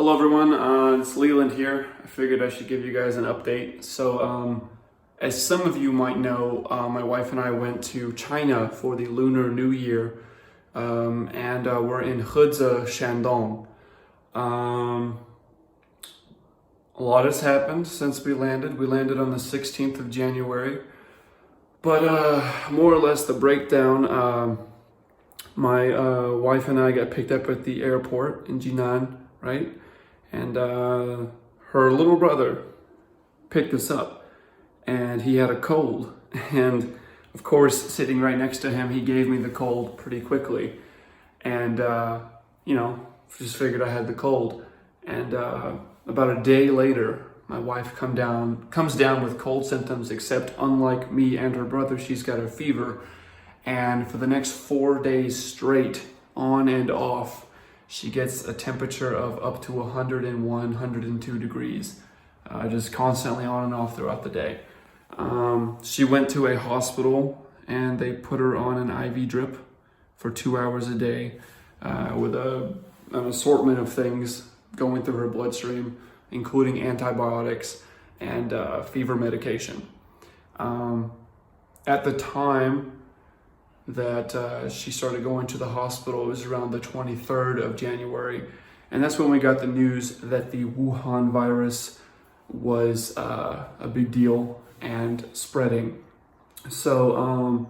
Hello everyone, it's Leland here. I figured I should give you guys an update. So, as some of you might know, my wife and I went to China for the Lunar New Year, and we're in Heze, Shandong. A lot has happened since we landed. We landed on the 16th of January, but more or less the breakdown, my wife and I got picked up at the airport in Jinan, right? And her little brother picked us up, and he had a cold. And of course, sitting right next to him, he gave me the cold pretty quickly. And, just figured I had the cold. And about a day later, my wife comes down with cold symptoms, except unlike me and her brother, she's got a fever. And for the next 4 days straight, on and off, she gets a temperature of up to 101, 102 degrees, just constantly on and off throughout the day. She went to a hospital and they put her on an IV drip for 2 hours a day with an assortment of things going through her bloodstream, including antibiotics and fever medication. At the time that she started going to the hospital, it was around the 23rd of January. And that's when we got the news that the Wuhan virus was a big deal and spreading. So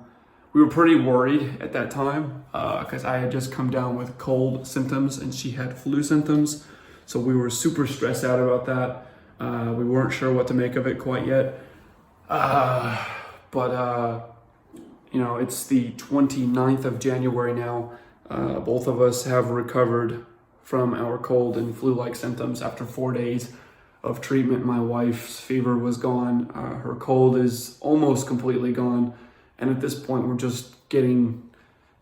we were pretty worried at that time because I had just come down with cold symptoms and she had flu symptoms. So we were super stressed out about that. We weren't sure what to make of it quite yet. It's the 29th of January now. Both of us have recovered from our cold and flu-like symptoms after 4 days of treatment. My wife's fever was gone. Her cold is almost completely gone. And at this point, we're just getting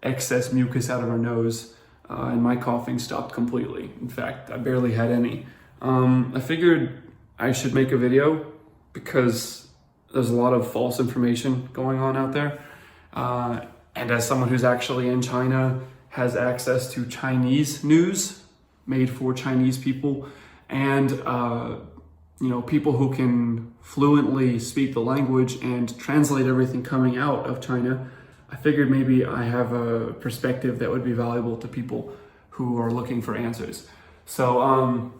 excess mucus out of our nose. And my coughing stopped completely. In fact, I barely had any. I figured I should make a video because there's a lot of false information going on out there. And as someone who's actually in China, has access to Chinese news made for Chinese people, and people who can fluently speak the language and translate everything coming out of China, I figured maybe I have a perspective that would be valuable to people who are looking for answers. So,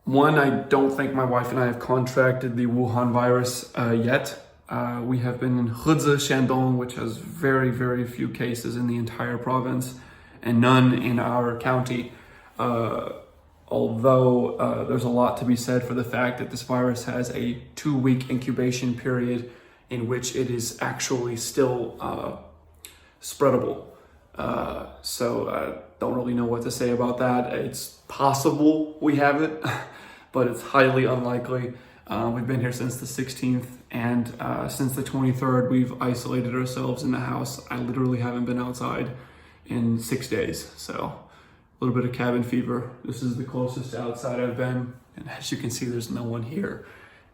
one, I don't think my wife and I have contracted the Wuhan virus yet. We have been in Heze, Shandong, which has very, very few cases in the entire province and none in our county. Although there's a lot to be said for the fact that this virus has a 2-week incubation period in which it is actually still spreadable. So I don't really know what to say about that. It's possible we have it, but it's highly unlikely. We've been here since the 16th, and since the 23rd, we've isolated ourselves in the house. I literally haven't been outside in 6 days, so a little bit of cabin fever. This is the closest outside I've been, and as you can see, there's no one here.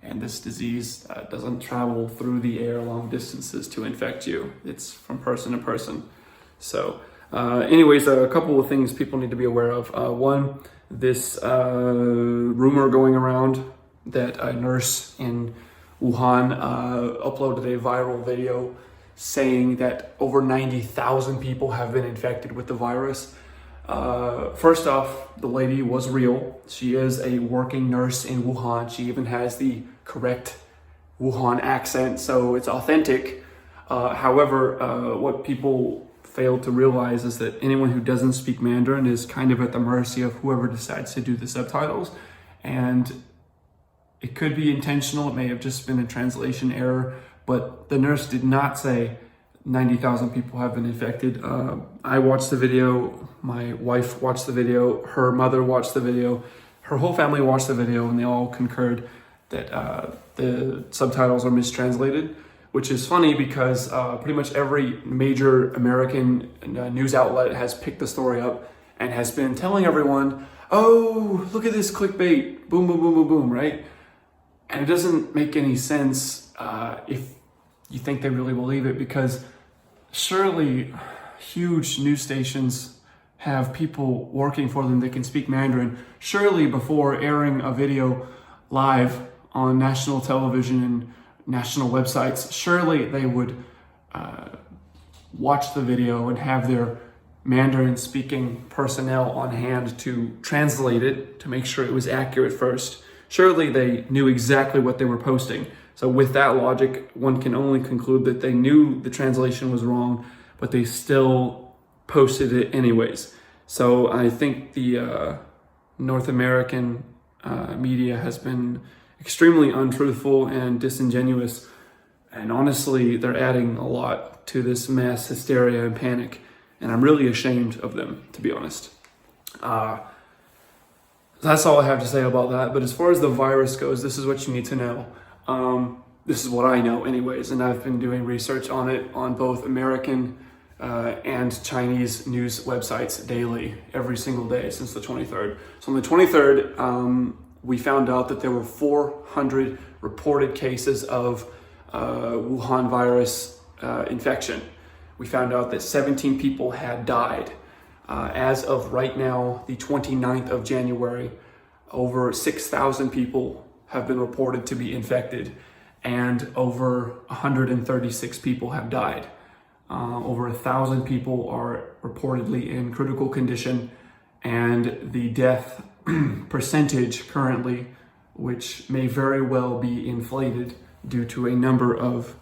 And this disease doesn't travel through the air long distances to infect you. It's from person to person. So anyways, a couple of things people need to be aware of. One, this rumor going around that a nurse in Wuhan uploaded a viral video saying that over 90,000 people have been infected with the virus. First off, the lady was real. She is a working nurse in Wuhan. She even has the correct Wuhan accent, so it's authentic. However, what people fail to realize is that anyone who doesn't speak Mandarin is kind of at the mercy of whoever decides to do the subtitles. And it could be intentional, it may have just been a translation error, but the nurse did not say 90,000 people have been infected. I watched the video, my wife watched the video, her mother watched the video, her whole family watched the video, and they all concurred that the subtitles are mistranslated, which is funny because pretty much every major American news outlet has picked the story up and has been telling everyone, oh, look at this clickbait, boom, boom, boom, boom, boom, right? And it doesn't make any sense if you think they really believe it, because surely huge news stations have people working for them that can speak Mandarin. Surely before airing a video live on national television and national websites, surely they would watch the video and have their Mandarin speaking personnel on hand to translate it, to make sure it was accurate first. Surely they knew exactly what they were posting. So with that logic, one can only conclude that they knew the translation was wrong, but they still posted it anyways. So I think the North American media has been extremely untruthful and disingenuous. And honestly, they're adding a lot to this mass hysteria and panic. And I'm really ashamed of them, to be honest. That's all I have to say about that. But as far as the virus goes, this is what you need to know. This is what I know anyways, and I've been doing research on it on both American and Chinese news websites daily, every single day since the 23rd. So on the 23rd, we found out that there were 400 reported cases of Wuhan virus infection. We found out that 17 people had died. As of right now, the 29th of January, over 6,000 people have been reported to be infected, and over 136 people have died. Over 1,000 people are reportedly in critical condition, and the death percentage currently, which may very well be inflated due to a number of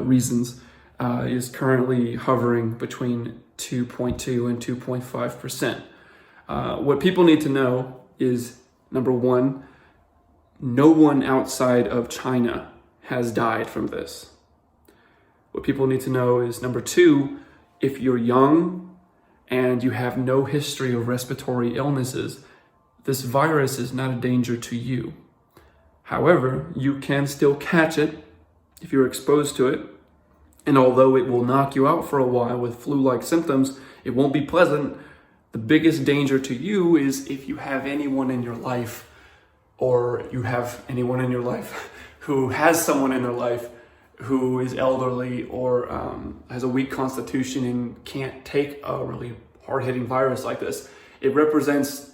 reasons, is currently hovering between 2.2 and 2.5%. What people need to know is, number one, no one outside of China has died from this. What people need to know is, number two, if you're young and you have no history of respiratory illnesses, this virus is not a danger to you. However, you can still catch it if you're exposed to it. And although it will knock you out for a while with flu-like symptoms, it won't be pleasant. The biggest danger to you is if you have anyone in your life, or you have anyone in your life who has someone in their life who is elderly or has a weak constitution and can't take a really hard-hitting virus like this. It represents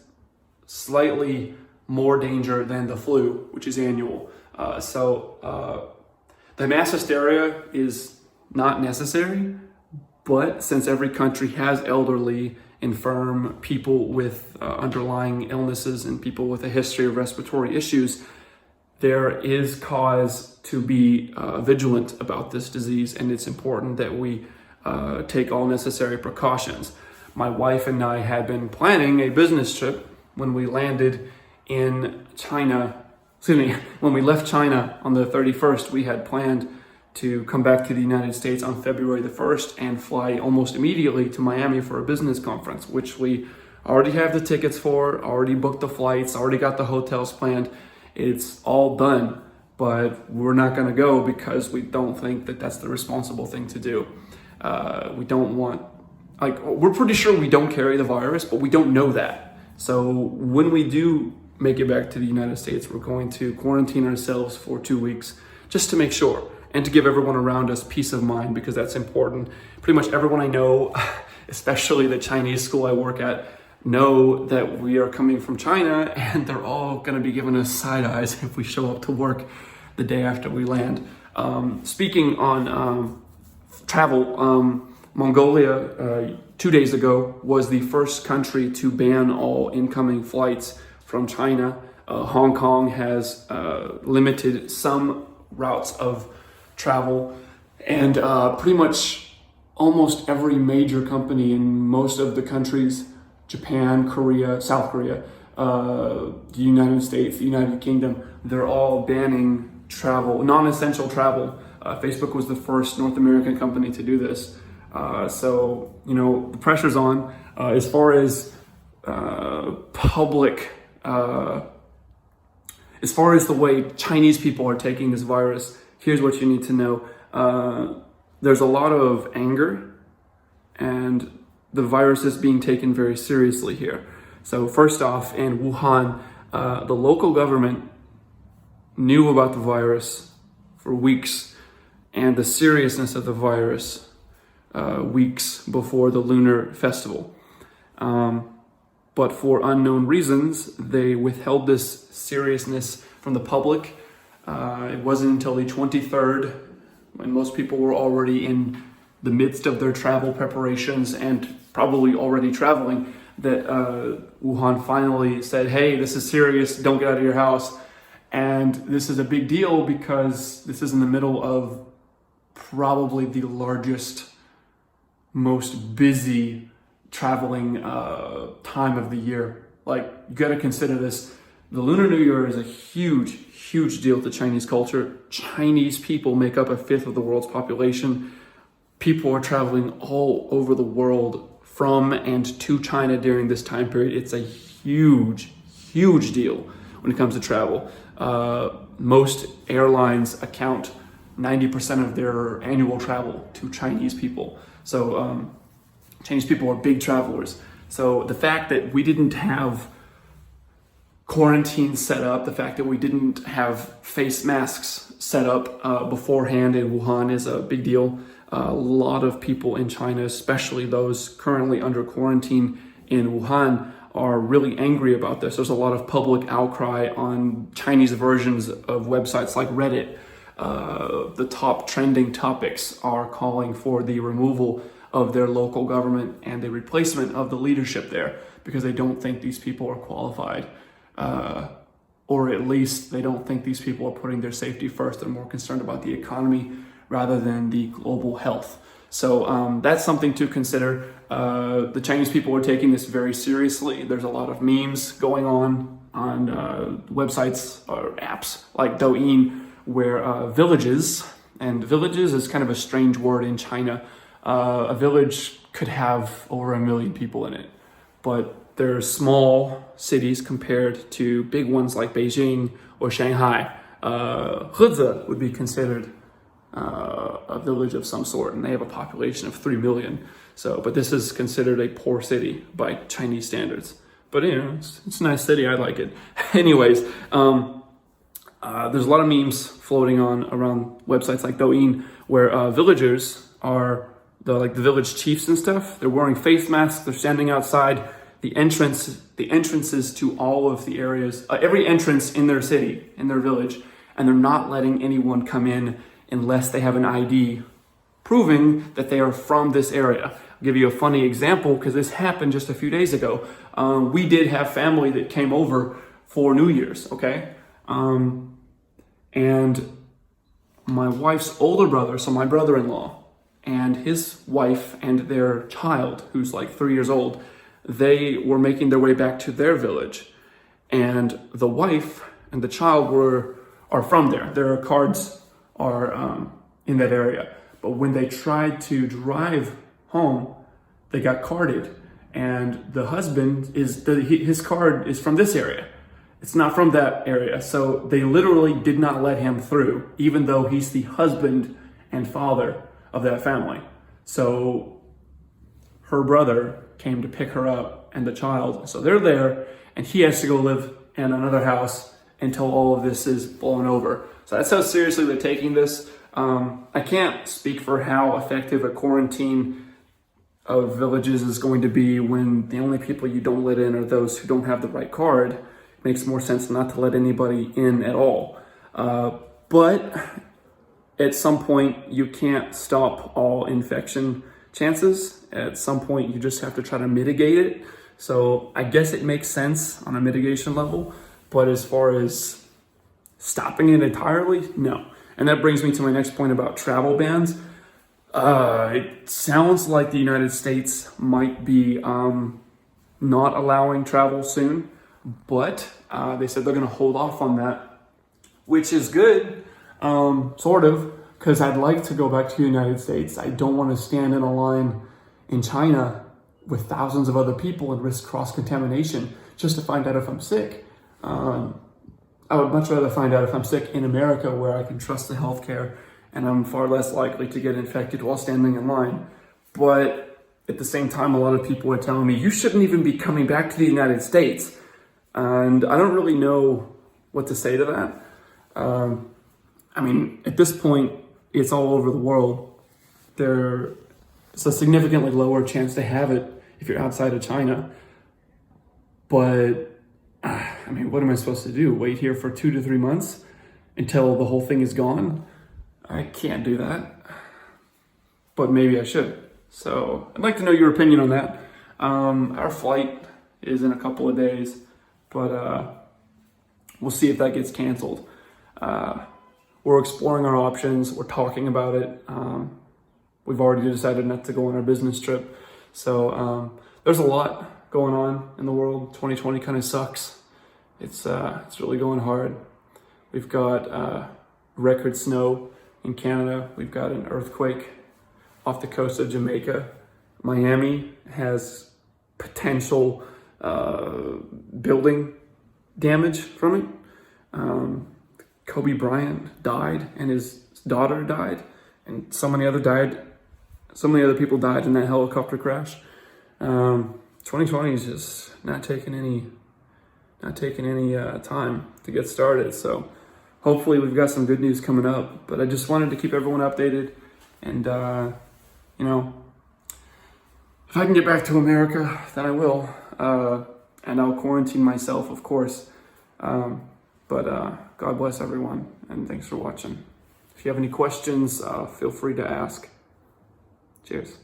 slightly more danger than the flu, which is annual. So the mass hysteria is not necessary, but since every country has elderly, infirm people with underlying illnesses and people with a history of respiratory issues, there is cause to be vigilant about this disease, and it's important that we take all necessary precautions. My wife and I had been planning a business trip when we landed in China. When we left China on the 31st, we had planned to come back to the United States on February the 1st and fly almost immediately to Miami for a business conference, which we already have the tickets for, already booked the flights, already got the hotels planned. It's all done, but we're not going to go because we don't think that that's the responsible thing to do. We don't want, we're pretty sure we don't carry the virus, but we don't know that. So when we do make it back to the United States, we're going to quarantine ourselves for 2 weeks just to make sure, and to give everyone around us peace of mind, because that's important. Pretty much everyone I know, especially the Chinese school I work at, know that we are coming from China, and they're all going to be giving us side eyes if we show up to work the day after we land. Speaking on travel, Mongolia 2 days ago was the first country to ban all incoming flights from China. Hong Kong has limited some routes of travel, and pretty much almost every major company in most of the countries, Japan, Korea, South Korea, the United States, the United Kingdom, they're all banning travel, non-essential travel. Facebook was the first North American company to do this. So, you know, the pressure's on. As far as public, as far as the way Chinese people are taking this virus, here's what you need to know. There's a lot of anger, and the virus is being taken very seriously here. So first off, in Wuhan, the local government knew about the virus for weeks, and the seriousness of the virus weeks before the Lunar Festival. But for unknown reasons, they withheld this seriousness from the public. It wasn't until the 23rd, when most people were already in the midst of their travel preparations and probably already traveling, that Wuhan finally said, hey, this is serious, don't get out of your house. And this is a big deal because this is in the middle of probably the largest, most busy traveling time of the year. Like, you got to consider this. The Lunar New Year is a huge, huge deal to Chinese culture. Chinese people make up 1/5 of the world's population. People are traveling all over the world from and to China during this time period. It's a huge, huge deal when it comes to travel. Most airlines account 90% of their annual travel to Chinese people. So Chinese people are big travelers. So the fact that we didn't have quarantine set up, the fact that we didn't have face masks set up beforehand in Wuhan is a big deal. A lot of people in China, especially those currently under quarantine in Wuhan, are really angry about this. There's a lot of public outcry on Chinese versions of websites like Reddit. The top trending topics are calling for the removal of their local government and the replacement of the leadership there because they don't think these people are qualified. Or at least they don't think these people are putting their safety first. They're more concerned about the economy rather than the global health. So that's something to consider. The Chinese people are taking this very seriously. There's a lot of memes going on websites or apps like Douyin, where villages, and villages is kind of a strange word in China. A village could have over 1 million people in it, but they're small cities compared to big ones like Beijing or Shanghai. Heze would be considered a village of some sort, and they have a population of 3 million. So, but this is considered a poor city by Chinese standards. But you know, it's a nice city. I like it. Anyways, there's a lot of memes floating on around websites like Douyin where villagers are the village chiefs and stuff. They're wearing face masks. They're standing outside the entrances to all of the areas, every entrance in their city, in their village, and they're not letting anyone come in unless they have an ID proving that they are from this area. I'll give you a funny example because this happened just a few days ago. We did have family that came over for New Year's, okay? And my wife's older brother, so my brother-in-law, and his wife and their child, who's like 3 years old, they were making their way back to their village. And the wife and the child are from there. Their cards are in that area. But when they tried to drive home, they got carded. And the husband his card is from this area. It's not from that area. So they literally did not let him through, even though he's the husband and father of that family. So her brother came to pick her up and the child. So they're there, and he has to go live in another house until all of this is blown over. So that's how seriously they're taking this. I can't speak for how effective a quarantine of villages is going to be when the only people you don't let in are those who don't have the right card. It makes more sense not to let anybody in at all. But at some point, you can't stop all infection chances. At some point, you just have to try to mitigate it. So I guess it makes sense on a mitigation level, but as far as stopping it entirely, no. And that brings me to my next point about travel bans. It sounds like the United States might be not allowing travel soon, but they said they're going to hold off on that, which is good, sort of, because I'd like to go back to the United States. I don't want to stand in a line in China with thousands of other people and risk cross-contamination just to find out if I'm sick. I would much rather find out if I'm sick in America, where I can trust the healthcare and I'm far less likely to get infected while standing in line. But at the same time, a lot of people are telling me, you shouldn't even be coming back to the United States. And I don't really know what to say to that. I mean, at this point, it's all over the world. There's a significantly lower chance to have it if you're outside of China. But I mean, what am I supposed to do? Wait here for 2 to 3 months until the whole thing is gone? I can't do that, but maybe I should. So I'd like to know your opinion on that. Our flight is in a couple of days, but we'll see if that gets canceled. We're exploring our options. We're talking about it. We've already decided not to go on our business trip. So there's a lot going on in the world. 2020 kind of sucks. It's really going hard. We've got record snow in Canada. We've got an earthquake off the coast of Jamaica. Miami has potential building damage from it. Kobe Bryant died, and his daughter died, and so many other people died in that helicopter crash. 2020 is just not taking any time to get started. So hopefully we've got some good news coming up. But I just wanted to keep everyone updated, and if I can get back to America, then I will, and I'll quarantine myself, of course. But God bless everyone, and thanks for watching. If you have any questions, feel free to ask. Cheers.